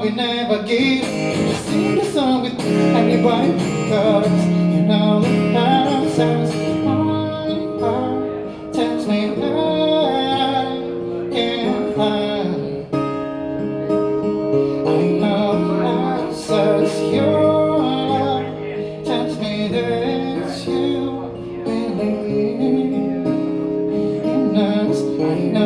we never give. Just sing the song with everybody, cause you know that I'm sounds. My heart tells me that I can't find. I know I'm such your love tells me that you believe in us. I know